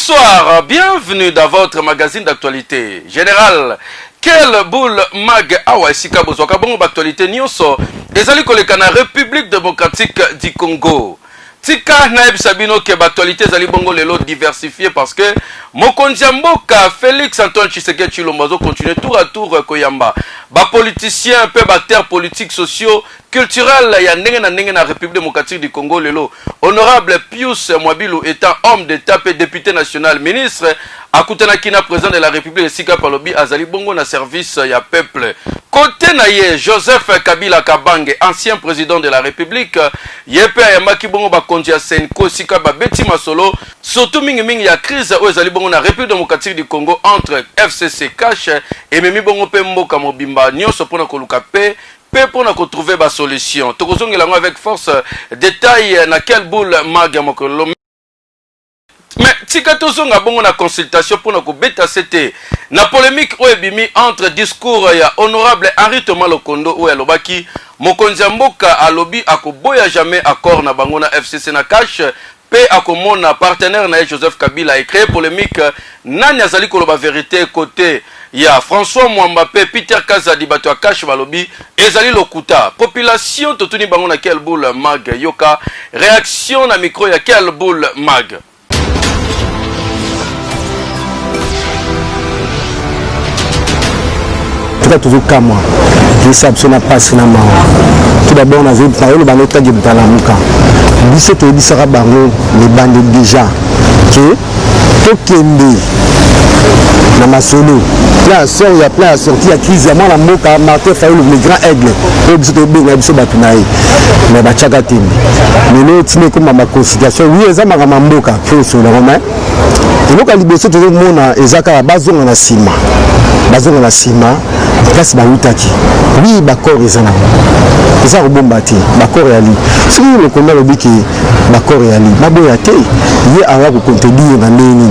Bonsoir, bienvenue dans votre magazine d'actualité. Général, quelle boule mag awa esika bozwaka bongo d'actualité nyonso ezali koleka na République démocratique du Congo. Tika na ebisabino ke l'actualité ezali bongo lelo diversifié parce que mokonzi ya mboka Félix Antoine Tshisekedi Tshilombo zo continuer tour à tour koyamba ba politiciens peu acteurs politiques sociaux culturels ya ndenge na République démocratique du Congo lelo. Honorable Pius Mwabilu étant homme d'état et député national ministre akutana kina président de la République esika palobi azali bongo na service ya peuple. Côté naye Joseph Kabila Kabange ancien président de la République yepe ayamaki bongo ba konzi ya Senko esika ba beti masolo surtout mingi ya crise o ezali bongo na République démocratique du Congo entre FCC Cash et memi bongo pe mboka mobimba nyonso pona koluka pe pour nous trouver la solution. Tokozongela avec force détail na quelle boule mag mokolo. Mais tika tozonga bongo na consultation pour nous beta c'était na polémique o ebimi entre discours ya honorable Henri Thomas Lokondo ou alobaki mokonzi mboka alobi akoboya jamais accord na bango na FCC na Cash pe akomona partenaire na Joseph Kabila a créé polémique nani azali koloba vérité côté ya François Mwambapé Peter Kazadi bato ya Cash balobi ezali lokuta population totuni bango na quelle boule mag yoka réaction na micro ya quelle boule mag. Toujours comme moi, je sais que ça n'a pas de mal. Tout d'abord, on a vu que le bandeau de Butalamuka. 17 et 10 rabarons, les bandes déjà. Que Tokende, Namasolo, plein sort, il y a plein à sortir, il y a crise, il y a moins la moka, Martin Fayou, le grand aigle. Au bout de bien, il y a Batunaï. Mais Bachagatin. Mais l'autre, c'est comme ma consultation. Oui, les amas à Mamboka, qui sont les Romains. Et donc, à l'Ibéso, tout le monde a Ezaka, Bazon en Asima. Bazon en Asima. Place Baoutaki. Oui, Bakor et Zana. C'est ça le bon bâti. Bakor et Ali. Si le combat le dit que Bakor et Ali, Baboyate, il y a un peu de dire dans les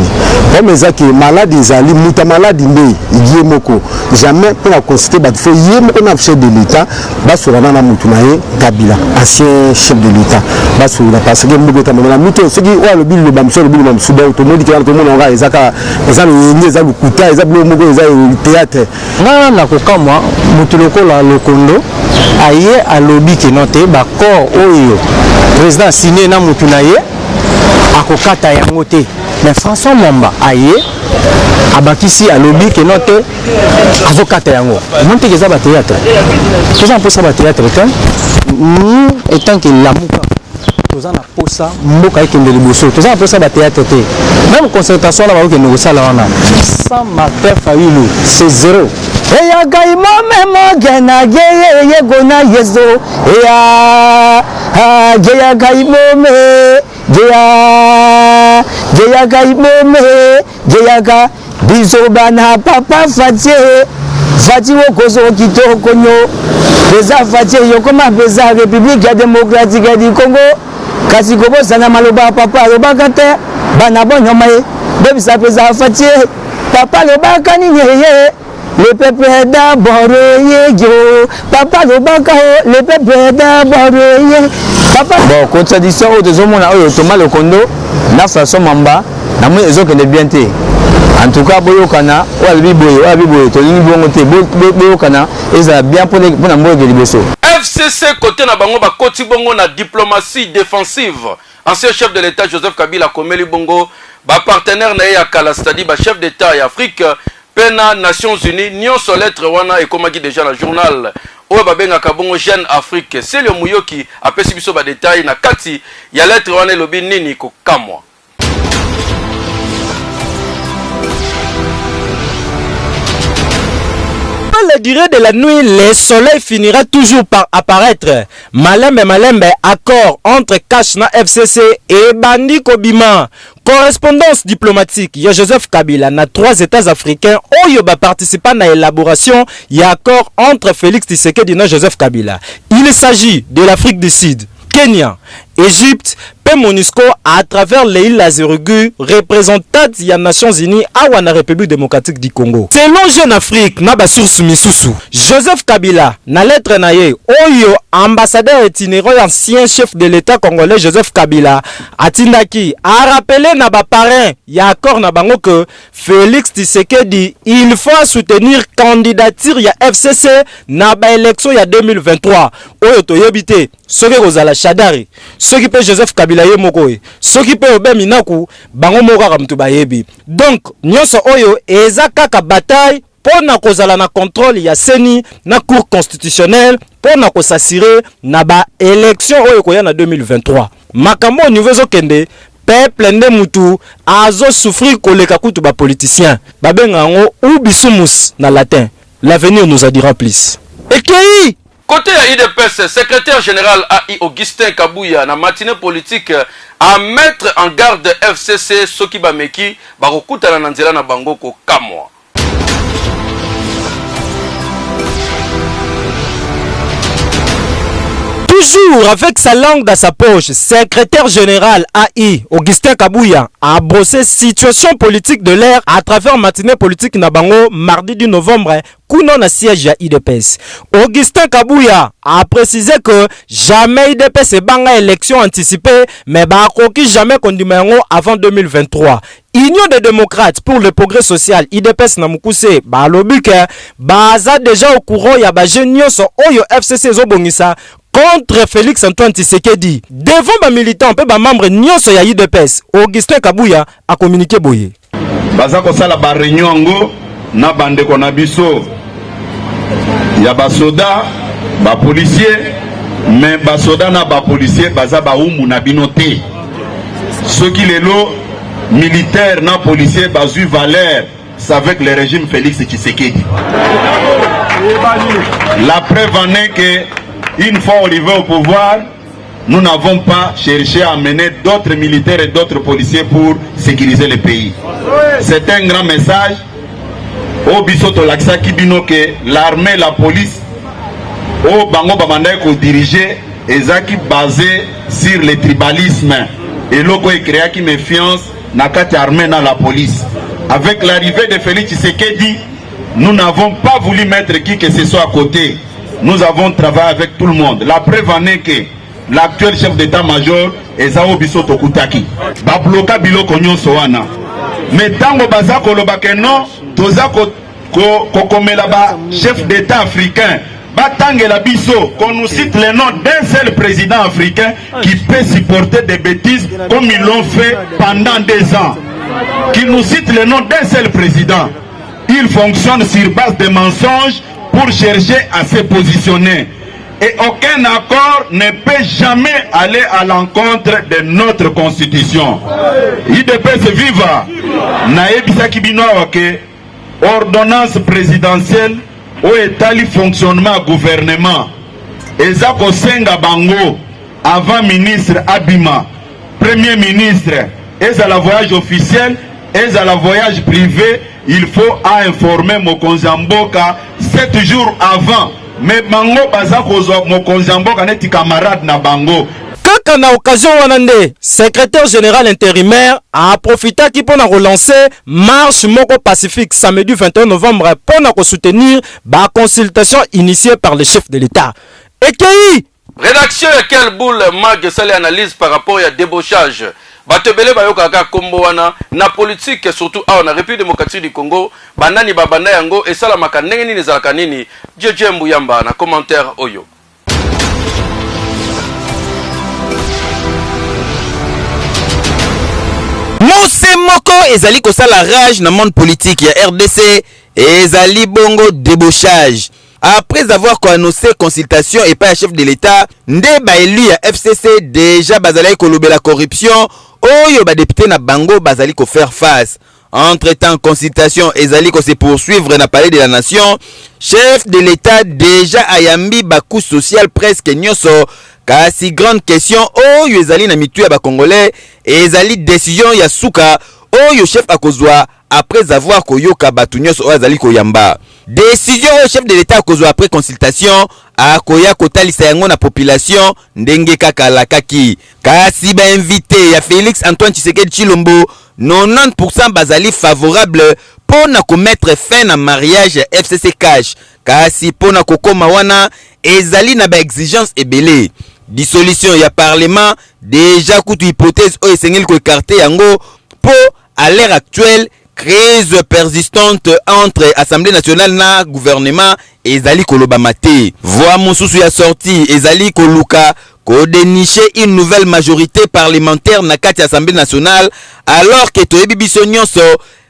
comme ça qui est malade, ils allaient, mouta malade, il y a moko. Jamais pour la consulter, il faut y avoir un chef de l'État, Basurana Moutunaye, Kabila, ancien chef de l'État. Basura, parce que Mouta Mamela Mouton, ce qui est le bill de Bamso, le bill de Soudan, tout le monde qui a le monde, ils ont le Kouta, ils ont le théâtre. Comme moi, Moutuloko la Lokondo, aye a lobby qui noté, bakor oyo, président signé na Moutunaye, akokata yangote. Mais François Mamba aye, abakisi a lobby qui noté, azokata yango. Monte que ça va théâtre. Tout ça pour ça va théâtre, étant que la mouka. Tous en a ça, mboka qui est liboso. Tous en a ça théâtre. Même concentration là, que nous ça là on a. Sans Martin Fayulu, c'est zéro. Eya gaimo memo gena geye gona yezo. Eya gaimo me geya gaimo me geya ga bizo bana papa fati wo kozo kitoko nyo. Pesa fati yokoma pesa République démocratique du Congo. Kasi gobo sana maloba papa lobaka te bana bonyo mai bebisa pesa fati papa lobaka ni yeye le peuple d'abord yo papa lobaka le peuple d'abord yo papa bon contradiction au deuxième na oyo Thomas Lokondo na François Mamba na mo ezoke de bien té en tout cas boyokana wa biboye to ni bongo té boyokana eza bien pour na mboke liboso. FCC côté na bango ba koti bongo na diplomatie défensive. Ancien chef de l'État Joseph Kabila Komeli bongo ba partenaire na ya kala c'est-à-dire ba chef d'État ya Afrique pena Nations Unies nyonso lettre wana ekomaki déjà na journal oyo babengaka bongo Jeune Afrique. C'est le Muyoki apesi biso ba détail na kati ya lettre wana elobi nini kokamwa. La durée de la nuit, le soleil finira toujours par apparaître. Malembe, accord entre Cash na FCC et Bandi Kobima. Correspondance diplomatique, il y a Joseph Kabila na 3 États africains où il participe à l'élaboration, il y a accord entre Félix Tshisekedi et Joseph Kabila. Il s'agit de l'Afrique du Sud, Kenya, Égypte, pe MONUSCO à travers Leïl Lazerugu, représentante ya Nations Unies à la République démocratique du Congo. Selon Jeune Afrique, na ba source misusu, Joseph Kabila, na lettre na ye, oyo ambassadeur itinérant ancien chef de l'État congolais Joseph Kabila, atindaki, a rappelé na ba parrain, ya accord na bango que Félix Tshisekedi, il faut soutenir candidature ya FCC na ba élection ya 2023. Oyo toyebite, soki kozala Shadari, soki pe Joseph Kabila ye moko e, soki pe Obe Minaku, bango moko ka mutu bayebi. Donc, nyonso oyo eza kaka bataille pona kozala na contrôle ya Seni na cour constitutionnelle pona ko s'assurer na ba élection oyo koya na 2023. Makambo au niveau zokende peuple nde mutu azo souffrir koleka kutu ba politicien. Babenga ngo ubisumus na latin. L'avenir nous en dira plus. Ekei côté à IDPS, secrétaire général AI Augustin Kabouya, na matinée politique, à mettre en garde FCC Soki Bameki, Barokuta na Nanzela na Bangoko Kamwa. Toujours avec sa langue dans sa poche, secrétaire général AI Augustin Kabouya a brossé situation politique de l'air à travers matinée politique Nabango mardi 10 novembre. Kounon na siège à IDPS. Augustin Kabouya a précisé que jamais IDPS est banga élection anticipée, mais bah koki jamais kondimango avant 2023. Union des démocrates pour le progrès social IDPS na mukuse ba lobike baza déjà au courant ya ba jeune nyonso oyo FCC zo bongisa contre Félix Antoine Tshisekedi. Devant ba militant pe ba membre nyonso ya IDPS, Augustin Kabouya a communiqué boye. Baza ko sala ba réunion ngo na bande ko na biso ya ba soda ba policier mais ba soda na ba policier baza ba umu na binote ceux qui lelo militaire na policier bazu valeur c'est avec le régime Félix Tshisekedi. La preuve en est que une fois arrivé au pouvoir, nous n'avons pas cherché à amener d'autres militaires et d'autres policiers pour sécuriser le pays. C'est un grand message. Au bisoto laksa kibino que l'armée, la police, au bango bamanda ko diriger ezaki basé sur le tribalisme et loko e créa qui méfiance na kati armée na la police. Avec l'arrivée de Félix Tshisekedi, nous n'avons pas voulu mettre qui que ce soit à côté. Nous avons travaillé avec tout le monde. La preuve en est que l'actuel chef d'état-major Ezao Bisoto Kutaki ba bloka biloko nyonso wana. Mais tango baza koloba ke non, toza ko komela ba chef d'état africain. Batangela biso, qu'on nous cite le nom d'un seul président africain qui peut supporter des bêtises comme ils l'ont fait pendant 2 ans. Qui nous cite le nom d'un seul président. Il fonctionne sur base de mensonges pour chercher à se positionner. Et aucun accord ne peut jamais aller à l'encontre de notre constitution. IDPS viva. Naebisa kibinoa ke ordonnance présidentielle au étali fonctionnement gouvernement. Ezako senga bango avant ministre Abima, premier ministre, et à la voyage officiel, et à la voyage privé. Il faut informer Mokonzamboka 7 jours avant. Mais bango baza kozo Mokonzamboka neti camarade na bango. Kaka na occasion wanande, secrétaire général intérimaire a profité qui pour relancer marche moko pacifique samedi 21 novembre pour soutenir la consultation initiée par le chef de l'État. Et qui rédaction ya quelle boule mag sali analyse par rapport à débauchage. Batebele bayokaka kombo wana na politique surtout na République démocratique du Congo banani babanda yango esala makanenge nini ezalaka nini Jeje Mbuyamba na commentaire oyo. Mose moko ezali kosala rage na monde politique ya RDC ezali bongo débauchage. Après avoir annoncé consultation et pas le chef de l'État, nde ba élu ya FCC déjà bazali kolobe la corruption, oyo ba député na bango bazali ko faire face. Entre-temps, consultation ezali ko se poursuivre na palais de la nation, chef de l'État déjà ayambi baku social presque nyonso, kasi grande question oyo ezali na mitu ya ba congolais, ezali décision ya suka oyo chef akozwa après avoir koyoka batu nyonso oyo azali koyamba. Décision au chef de l'État kozwa après consultation akoya kotalisa yango na population ndenge kaka lakaki. Kasi ba invité ya Félix Antoine Tshisekedi Tshilombo 90% bazali favorable pour na commettre fin na mariage FCC cash. Kasi pour na kokoma wana ezali na ba exigence ebele. Dissolution ya parlement déjà kutu hypothèse o esengeli ko écarter yango pour à l'heure actuelle crise persistante entre Assemblée nationale na gouvernement ezali koloba mate. Voix mosusu ya sorti ezali koluka ko dénicher une nouvelle majorité parlementaire na kati Assemblée nationale alors que toyebi biso nyonso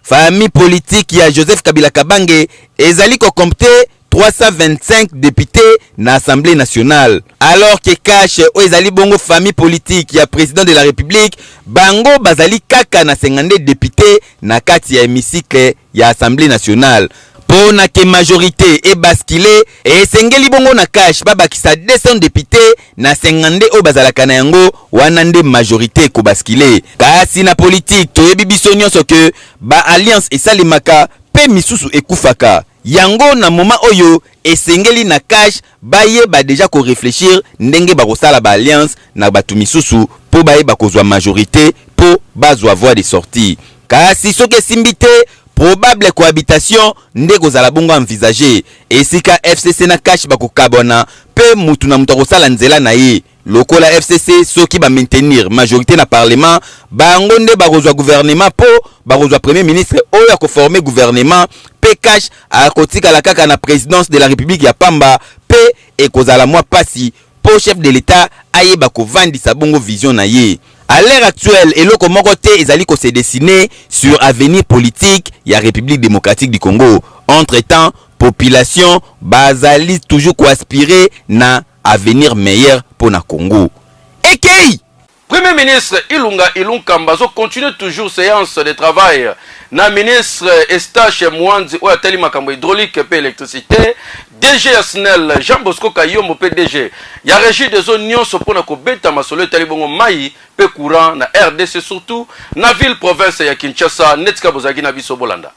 famille politique ya Joseph Kabila Kabange ezali ko compter 325 députés na Assemblée nationale. Alors que cash o ezali bongo famille politique ya président de la République, bango bazali kaka na 52 députés na kati ya hémicycle ya Assemblée nationale. Pona ke majorité e basculé et sengeli bongo na cash babakisa 200 députés na 52 o bazalaka na yango wana nde majorité ko basculé. Kasi na politique toyebi biso nyonso ke ba alliance esalimaka pe misusu ekufaka. Yango na moment oyo esengeli na cash baye ba déjà ko réfléchir ndenge ba kosala ba alliance na batu misusu po baye ba kozwa majorité po bazwa voie de sortie. Kasi soke simbite probable cohabitation nde kozala bongo envisager esika FCC na cash ba kokabona pe mutu na mutu akosala nzela na ye. Lokola FCC soki ba maintenir majorité na parlement bango nde ba kozwa gouvernement po ba kozwa premier ministre oyo ya ko former gouvernement pe cash a kotika la kaka na présidence de la République ya pamba pe ekozala mwa pasi po chef de l'État ayeba ko vandisa bongo vision na ye. À l'heure actuelle, eloko moko te ezali ko se dessiner sur avenir politique ya République démocratique du Congo. Entre-temps, population bazali toujours ko aspirer na avenir meilleur pour na Congo. Ekei Premier ministre Ilunga Ilunkamba continue toujours séance de travail. Na ministre Estache Mwanzi ou ateli makambo hydraulique et électricité. DG SNEL Jean Bosco Kayombo PDG. Ya régie des zones nyonso pona ko beta masolo tali bongo mai pe courant na RDC surtout na ville province ya Kinshasa netka bozaki na biso bolanda.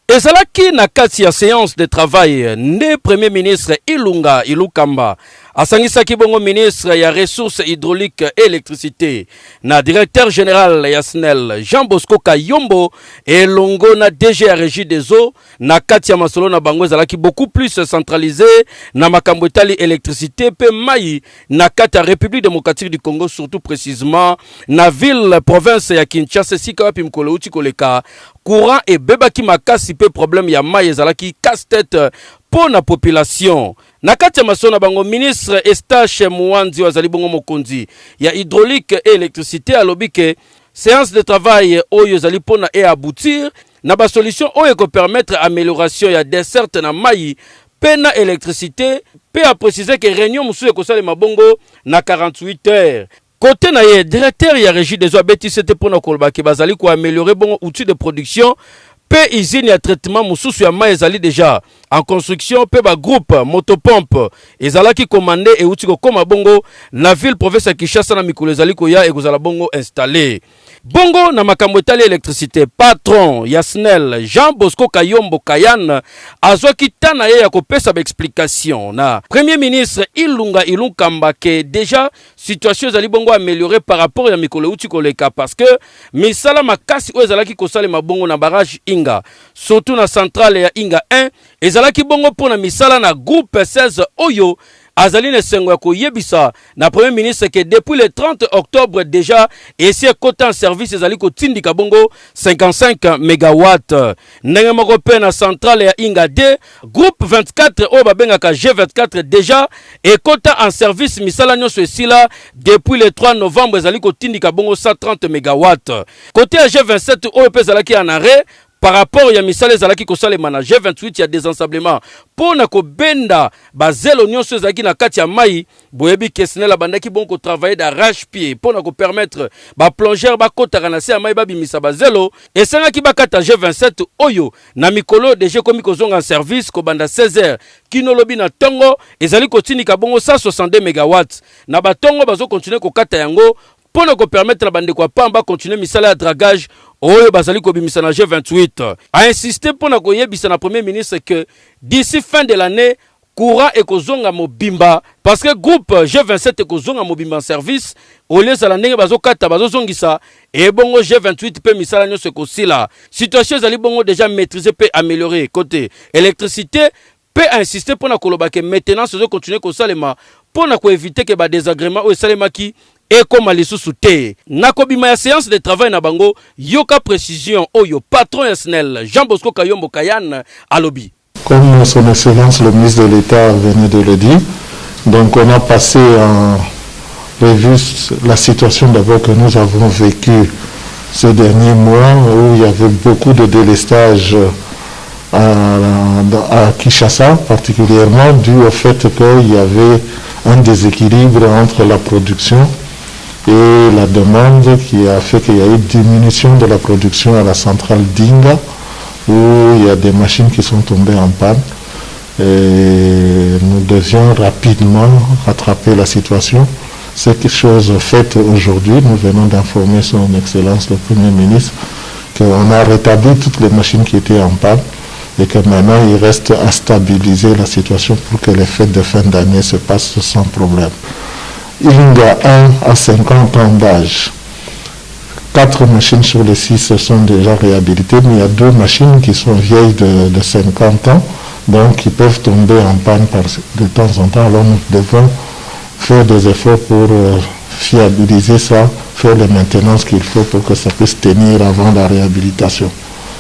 Ezalaki na kati ya séance de travail ne premier ministre Ilunga Ilukamba asangisaki bongo ministre ya ressources hydrauliques et électricité na directeur général ya SNEL Jean Bosco Kayombo et longo na DG ya régie des eaux na kati ya masolo na bango ezalaki beaucoup plus centralisé na makambo etali électricité pe mai na kati ya République démocratique du Congo surtout précisément na ville province ya Kinshasa sika wapi mkolo uti koleka courant et bebaki makasi pe problème ya mai ezalaki casse-tête pour la population. Na kati ya masona bango ministre Estache Mwanzi wazali bongo mokonzi ya hydraulique et électricité alobi ke séance de travail oyo zali pona et aboutir na ba solution oyo ko permettre amélioration ya desserte na mai pe na électricité pe a préciser que réunion musu ko sala mabongo na 48 heures. Côté na ye directeur ya régie des eaux beti c'était pour na kolba ke bazali ko améliorer bon outil de production. Pe usine ya traitement mususu ya mai ezali déjà en construction pe ba groupe motopompe ezalaki commandé et uti ko koma bongo na ville province ya Kinshasa na mikolo ezali ko ya ekozala bongo installé bongo na makambo etali électricité patron ya SNEL Jean Bosco Kayombo Kayan azwaki tana ye ya kopesa ba explication na premier ministre Ilunga Ilunkamba ke déjà situation ezali bongo améliorée par rapport ya mikolo uti koleka parce que misala makasi o ezalaki kosala mabongo na barrage surtout na centrale ya Inga 1 ezalaki bongo pona misala na groupe 16 oyo Azaline Sengo yebisa na premier ministre que depuis le 30 octobre déjà esi ekota en service ezali ko tindika bongo 55 megawatts ndenge moko pe na centrale ya Inga 2 groupe 24 oyo babengaka G24 déjà ekota en service misala nyonso esila depuis le 3 novembre ezali ko tindika bongo 130 megawatts côté ya G27 oyo pe ezalaki en arrêt par rapport ya misala ezalaki kosalema na G28 ya désensablement pona ko benda bazelo nyonso ezalaki na kati ya mai boyebi kesnela bandaki bon ko travailler d'arrache-pied pona ko permettre ba plongeur ba kotaka na se ya mai babimisa bazelo esengaki bakata G27 oyo na mikolo deje komi kozonga en service ko banda 16h kino lobi na tongo ezali kotinika bongo 162 megawatts na batongo bazo continuer ko kata yango pona ko permettre la bande kwa pamba continuer misala ya dragage oyo bazali ko bimisa na G28 a insisté pona ko yebisa na premier ministre que d'ici fin de l'année courant et kozonga mobimba parce que groupe G27 et kozonga mobimba en service au lieu de la ndenge bazo kata bazo zongisa et bongo G28 pe misala nyo se kosila situation zali bongo déjà maîtrisée pe améliorer côté électricité peut insister pour na kolobake maintenant se continuer ko salema pour na ko éviter que ba désagrément au salema qui et comme lisusu te nakobima ya séance de travail na bango yoka précision oyo patron ya SNEL Jean Bosco Kayombo Kayan alobi. Comme son excellence le ministre de l'État venait de le dire, donc on a passé en revue la situation d'abord que nous avons vécue ces derniers mois où il y avait beaucoup de délestage à Kinshasa particulièrement dû au fait qu'il y avait un déséquilibre entre la production et la demande qui a fait qu'il y a eu diminution de la production à la centrale d'Inga où il y a des machines qui sont tombées en panne et nous devions rapidement rattraper la situation. C'est quelque chose fait aujourd'hui. Nous venons d'informer son Excellence le Premier ministre qu'on a rétabli toutes les machines qui étaient en panne et que maintenant il reste à stabiliser la situation pour que les fêtes de fin d'année se passent sans problème. Inga 1 à 50 ans d'âge. 4 machines sur les 6 sont déjà réhabilitées, mais il y a 2 machines qui sont vieilles de 50 ans, donc qui peuvent tomber en panne de temps en temps. Alors nous devons faire des efforts pour fiabiliser ça, faire les maintenances qu'il faut pour que ça puisse tenir avant la réhabilitation.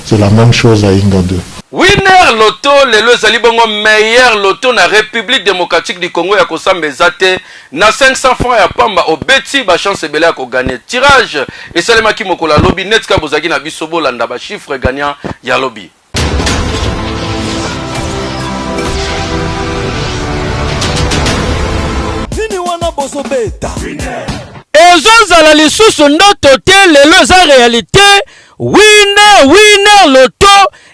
C'est la même chose à Inga 2. Winner Loto, lelo ezali bongo meilleur loto na République démocratique du Congo ya kosambeza te na 500 francs ya pamba obeti ba chance ebele ya ko gagner tirage esalemaki mokola lobby netka bozaki na biso bolanda ba chiffre gagnant ya lobby. Nini wana bozo beta ezozala lisusu ndoto te lelo eza réalité. Winner Loto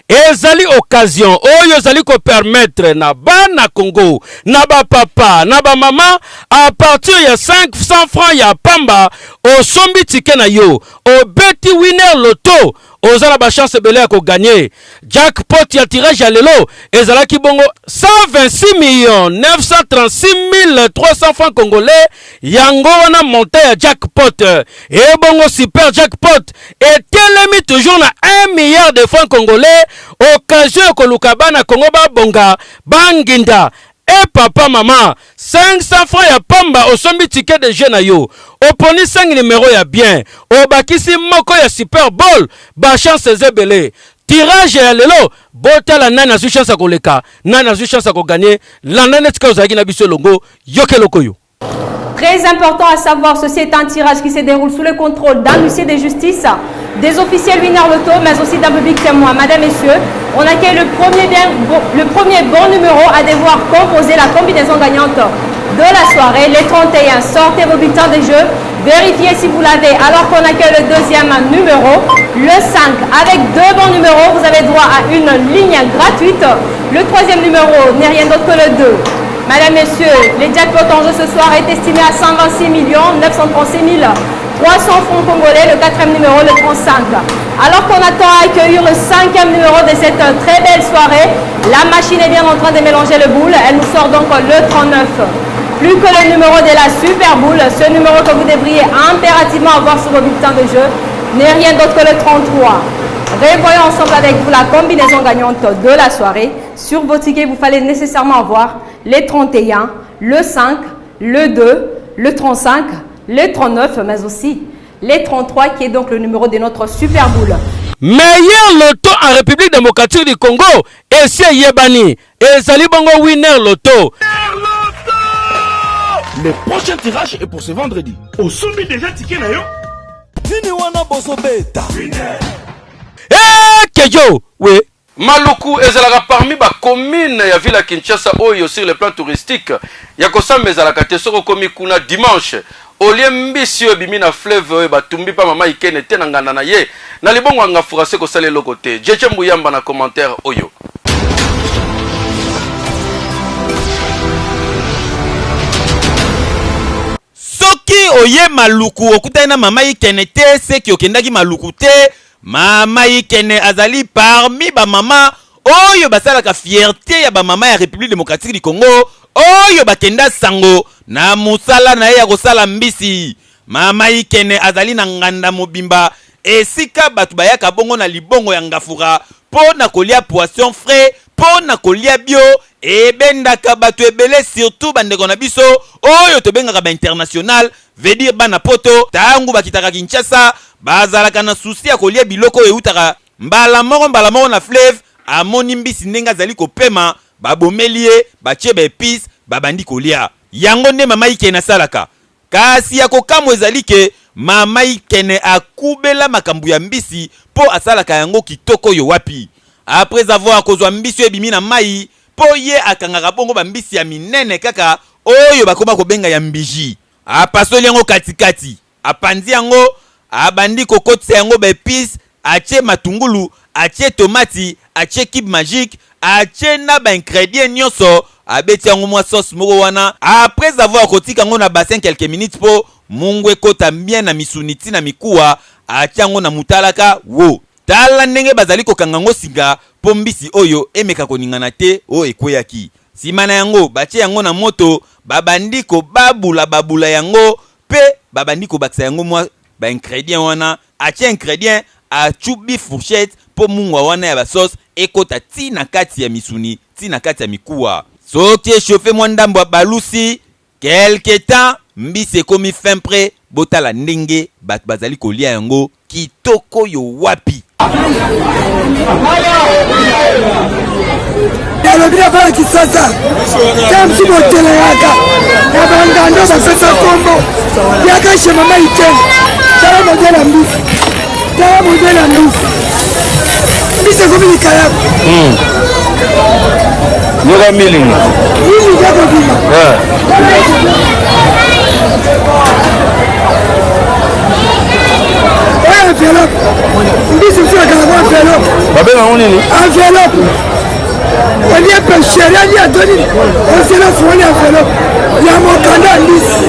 ezali occasion oyo ezali ko permettre na bana Congo na ba papa na ba mama à partir ya 500 francs ya pamba o sombi ticket na yo o beti Winner Loto ozala ba chance belé ko gagner jackpot ya tirage ya lelo ezalaki bongo 126 936 300 francs congolais yango wana montant ya jackpot et bongo super jackpot et telemi toujours na 1 milliard de francs congolais occasion ko lukabana Congo ba bonga banginda et papa maman 500 francs ya pamba au sombi ticket de jeu na yo oponi 5 numéro ya bien obakisi moko ya Super Bowl ba chance zebele tirage ya lelo botala nani azu chance koleka nani azu chance ko gagner la nane tika ozaki na biso longo yoke lokoyo. Très important à savoir, ceci est un tirage qui se déroule sous le contrôle d'un huissier de justice, des officiels Winner Loto, mais aussi d'un public témoin. Madame, messieurs, on accueille le premier bon numéro à devoir composer la combinaison gagnante de la soirée, les 31. Sortez vos bulletins de jeu, vérifiez si vous l'avez. Alors qu'on accueille le deuxième numéro, le 5. Avec 2 bons numéros, vous avez droit à une ligne gratuite. Le troisième numéro n'est rien d'autre que le 2. Madame, messieurs, les jackpots en jeu ce soir est estimé à 126 936 300 francs congolais, le 4e numéro, le 35. Alors qu'on attend à accueillir le 5e numéro de cette très belle soirée, la machine est bien en train de mélanger le boule. Elle nous sort donc le 39. Plus que le numéro de la super boule, ce numéro que vous devriez impérativement avoir sur vos bulletins de jeu n'est rien d'autre que le 33. Revoyons ensemble avec vous la combinaison gagnante de la soirée. Sur vos tickets, vous fallait nécessairement avoir les 31, le 5, le 2, le 35, le 39, mais aussi les 33 qui est donc le numéro de notre super boule. Meilleur loto en République démocratique du Congo, et c'est Yebani, et Zali Bongo Winner Loto. Le prochain tirage est pour ce vendredi. Au sommet déjà ticket na yo. Nini wana bozo beta kejo we Maluku ezalaka parmi ba commune ya ville ya Kinshasa oyo sur le plan touristique ya kosamba ezalaka te soko komi kuna dimanche olie mbisi oyo bimi na fleuve oyo batumbi pa mama ikene te na nganda na ye na libongo anga furase kosala eloko te. Jeje Mbuyamba na commentaire oyo. Soki oye Maluku okutana na mama ikene te seki okendaki Maluku te, mama ikene azali parmi ba mama oyo basalaka fierté ya ba mama ya République démocratique du Congo oyo bakenda sango na musala na ye ya kosala mbisi. Mama ikene azali na nganda mobimba esika batu bayaka bongo na libongo ya ngafura po na kolia poisson frais, po na kolia bio ebendaka batu ebele surtout bandeko na biso oyo tobengaka ba international veut dire bana poto tangu bakitaka Kinshasa bazalaka na souci ya kolia biloko eutaka mbala moko na fleuve amoni mbisi ndenga zali kopema babomelie batie ba épices babandi kolia yango nde mama ikene asalaka. Kasi ya kokamwe ezali ke mama ikene akubela makambu ya mbisi po asalaka yango kitoko yo wapi. Après avoir kozwa mbisi ebimi na mai po ye akangaka bongo ba mbisi ya minene kaka oyo bakoma kobenga ya mbiji. Apasoli yango katikati, apandi yango, abandi kokotisa yango ba épices, atie matungulu, atie tomati, atie cube magique, atie na ba ingrédients nyonso, abeti yango mwa sauce moko wana. Après avoir kotika yango na bassin quelques minutes po mungwe kota bien na misuniti na mikuwa, atie yango na mutalaka wo. Tala ndenge bazali kokanga ngo singa po mbisi oyo emeka koningana te o ekweyaki. Simana yango batie yango na moto babandi ko babula yango pe babandi ko bakisa yango mwa ba ingrédients wana atie ingrédients a chubi fourchette po mungwa wana ya ba sauce ekota ti na kati ya misuni ti na kati ya mikuwa. Soki chauffer mwa ndambo balusi quelque temps mbisi ekomi fin prêt botala ndenge bazali kolia yango kitoko yo wapi. Yalobira bala kisasa tamsi botele yaka ya bangando basasa kombo yaka chez mama ikene tala modela mbisi mbisi komi kaya Yoga milling yako bima enveloppe mbisi fura kala enveloppe babenga ngo nini enveloppe olie pêcher ali adoni enveloppe wali enveloppe ya mokanda mbisi.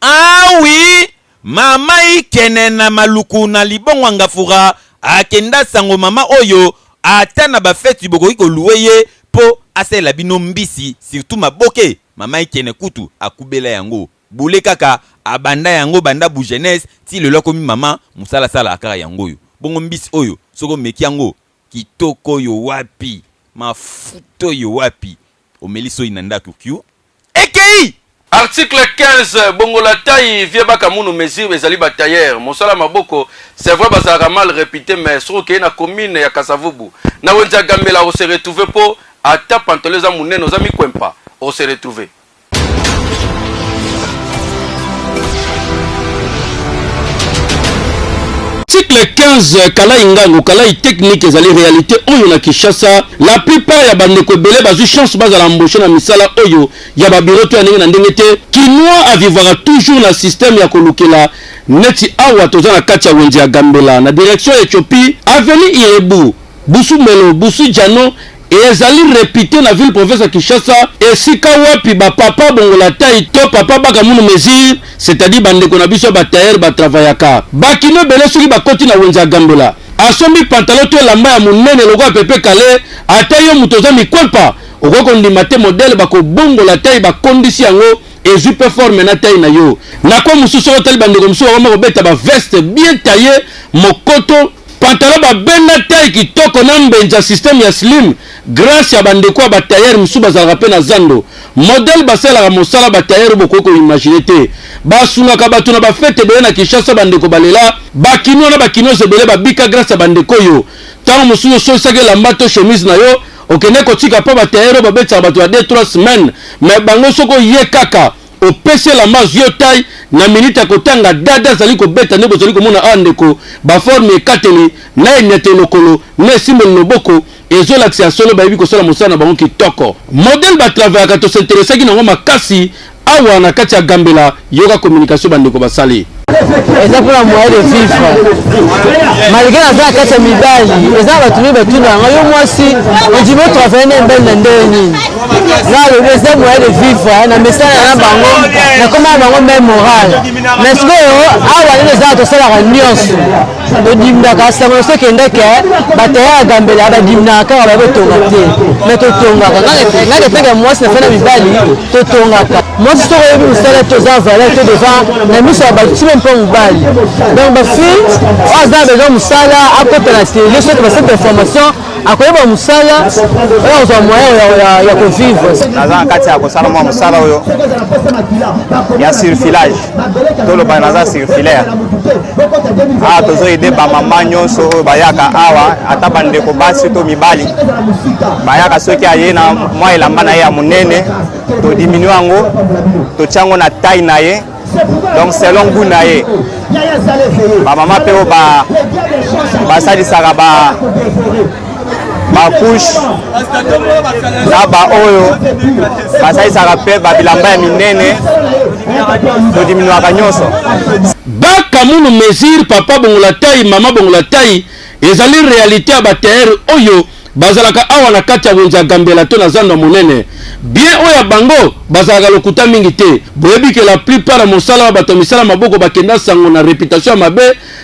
Ah oui, mama ikene na Maluku na libongo ngafura akenda sango mama oyo atana ba fête bokoki koluwe ye po asela bino mbisi surtout maboke. Mama ikene kutu akubela yango bule kaka abanda yango banda bu jeunesse ti lelo komi mama musala sala akara yango yo bongo mbisi oyo soko meki yango kitoko yo wapi mafuto yo wapi omeliso inanda kukyu ekei. Article 15 bongola taille vie baka munu mesure ezali batailleur mosala maboko c'est vrai bazalaka mal répété mais soki na commune ya Kasavubu na wenza gambela on se retrouver po ata pantoleza munene ozami kwempa on se retrouver. Article 15 Kalai Ngango Kalai technique ezali réalité oyo na Kinshasa la plupart ya bandeko belé bazu chance bazala embaucher na misala oyo ya ba bureau to ya ndenge na ndenge te kinwa avivara toujours na système ya kolukela neti awa toza na kati ya wenzi ya Gambela na direction ya Ethiopie avenue Irebu Busu Melo Busu Jano ezali répété na ville province ya Kinshasa esika wapi ba papa bongola taille to papa baka munu mesure c'est-à-dire bandeko na biso ba tailleur ba travaillaka bakino bele soki bakoti na wenza Gambela asombi pantalon to lamba ya munene loko pepe kale atayo mutoza mikwempa okoko ndima te modèle bako bongola taille ba kondisi yango ezupe forme na taille na yo na kwa mususu otali bandeko mususu bakoma kobeta ba veste bien taillé mokoto pantalon ba benda taille kitoko na mbenza système ya slim grâce ya bandeko ba tailleur mususu bazalaka pe na zando modèle basalaka mosala ba tailleur bokoko imaginer te basungaka bato na ba fête bele na Kinshasa bandeko balela bakino na bakino zebele babika grâce ya bandeko yo tango mususu so sake lamba to chemise na yo okende kotika pa ba tailleur babetsa bato ya 2-3 semaines mais bango soko ye kaka opesi elamba azwi yo tai na minute ya kotanga dada azali kobeta nde bozali komona awa ndeko baforme ekateli na enyete lokolo na esimbeli loboko ezolakisa ya solo bayebi kosala mosala na bango kitoko modele batravaillaka tosinteresaki nango makasi awa na kati ya gambela yoka communication bandeko basali eza mpona moyen de vivre malgré naza na kati ya mibali eza na bato mibali batunda yango yo mwasi ondimi otravaille na mbeli na ndenge nini nga lobi eza moyen de vivre na misala na bango nakoma na bango meme morale mais sikoyo awa nini eza na tosalaka nyonso todimdaka sango nyonso ekendeke bateya ya gambela badimdaka kaka baye kotonga te mais totongaka nga ketenge mwasi na fe na mibali totongaka mwasi soko oyebi mosala toza valeur to devant na miso ya bato mpo mobali donc bafille oyo aza na besoin mosala akopela tele soki basete information akoyeba mosala oyo kozwa moyen ya kovivre naza na kati ya kosala mwa mosala oyo ya surfilage toloba naza surfilaire awa tozoyede bamama nyonso oyo bayaka awa ata bandeko basi to mibali bayaka soki aye na mwa elamba na ye ya monene todiminue yango totia yango na taille na ye donc selon goût na ye bamama mpe oyo basalisaka bakushe na baoyo basalisaka mpe babilamba ya minene todiminuaka nyonso bakamunu mesure papa bongola tai mama bongola tai ezali réalité ya batere oyo bazalaka awa na kati ya wenze ya gambela to na zando monene bien oyo bango bazalaka lokuta mingi te boyebi ke la plupart ya mosala wa bato misala maboko bakenda sango na réputation ya mabe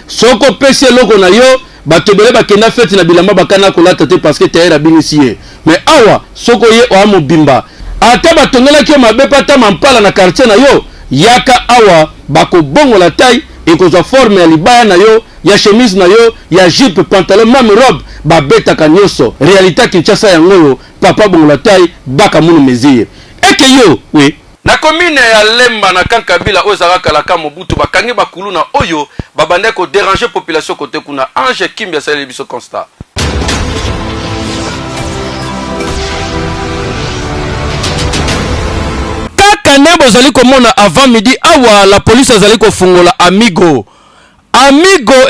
soko pesi eloko na yo bato ebele bakenda feti na bilamba bakana kolata te parce que tayera bingisi ye mais awa soko ye oya mobimba ata batongelaki yo mabe pata mampala na quartier na yo yaka awa bakobongola tai ekozwa forme ya libaya na yo ya chemise na yo ya jupe pantalon mame robe babetaka nyonso réalité ya Kinshasa yango oyo papa bongola tai bakamunu mesure eke yo we na commune ya Lemba na Kankabila oyo ezalaka laka Mobutu bakangi bakuluna oyo babande ko déranger population côté kuna Ange Kimbi asaleli biso constat kaka nde bozali komona avant midi awa la police azali kofungola amigo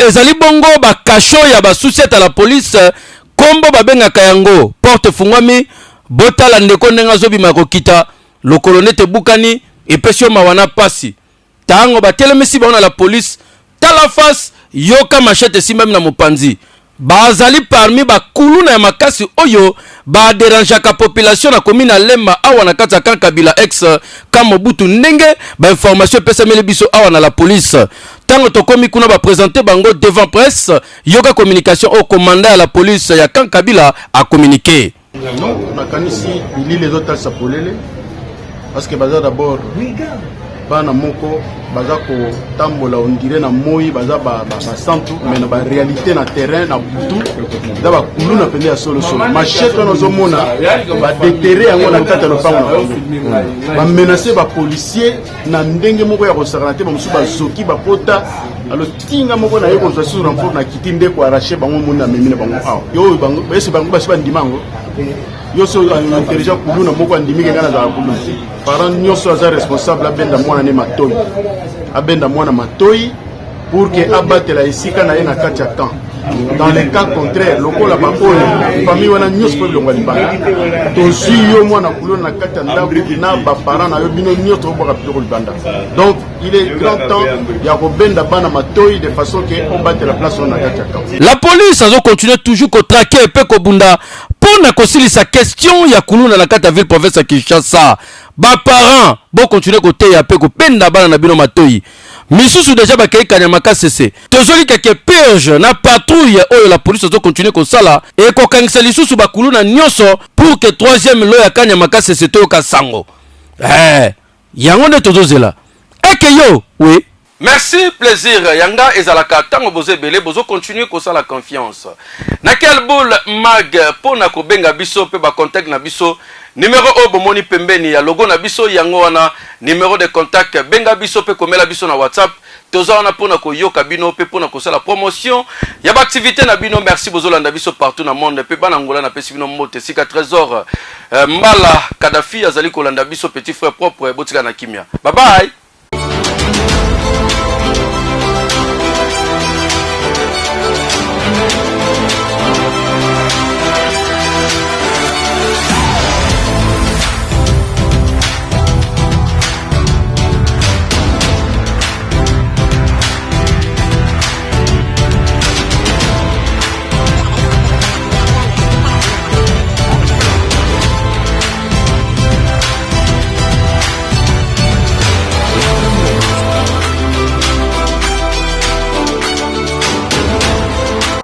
ezali bongo bakasho ya basusiete la police kombo babengaka yango porte fungwami botala ndeko ndenge azobima kokita lokolo nete bukani epesi yo mawana pasi tango batelemisi bango na la police tala face yoka machete simbami na mopanzi bazali parmi bakuluna ya makasi oyo baderangeaka population na commune ya Lemba awa na kati ya Kankabila ex Kamobutu ndenge bainformation epesameli biso awa na la police tango tokomi kuna baprésente bango devant presse yoka communication au commandant ya la police ya Kankabila a communiqué nakanisi bilili ezotalisa polele parce que baza d'abord bana moko baza kotambola ondire na moi baza basantu mais na baréalité na terrain na butu za bakulu na pende ya solosolo machete wana ozomona badetere yango na kati ya lopango na bango bamenase bapolisier na ndenge moko ya kosakana te bamosusu bazoki bapota alo tinga moko na ye kozwa susu renfort na kiti nde koarrache bango moni na memi na bango awa yo bango esi bango basi bandima yango yo so intelligent kuluna moko andimike ngana za kuluna parent nyonso aza responsable abenda mwana ne matoi abenda mwana matoi pour que abatela esika na ye na kati ya temps dans le cas contraire lokola baoyo famille wana nyonso mpo bilongo ya libanga tozwi yo mwana kuluna na kati ya ndako na baparent na yo bino nyonso obwaka biloko libanda donc il est grand temps ya kobenda bana matoi de façon que obatela place wana na kati ya temps la police azo continuer toujours kotraquer epe kobunda pona kosilisa question ya kuluna na kati ya ville province ya Kinshasa baparent bo continuer koteya pe kopenda bana na bino matoi misusu deja bakeikanya makasese tozolika ke purge na patrouille oyo la police azo continuer kosala e kokangisa lisusu bakuluna nyonso pour que troisième lo ya kanya makasese toyoka sango yango nde tozozela eke yo we Merci, plaisir. Yanga ezalaka tango boze belé bozo continuer ko la confiance. Na quel boule mag pona ko benga biso pe ba contact na biso numéro obo moni pembeni ya logo na biso yango wana numéro de contact benga biso pe komela biso na WhatsApp toza wana pona ko yoka bino pe pona ko la promotion ya ba activité na bino. Merci bozolanda biso partout na monde pe bana ngola na pesi bino mote sika trésor Mbala Kadhafi azali ko landa biso petit frère propre botika na kimia. Bye bye.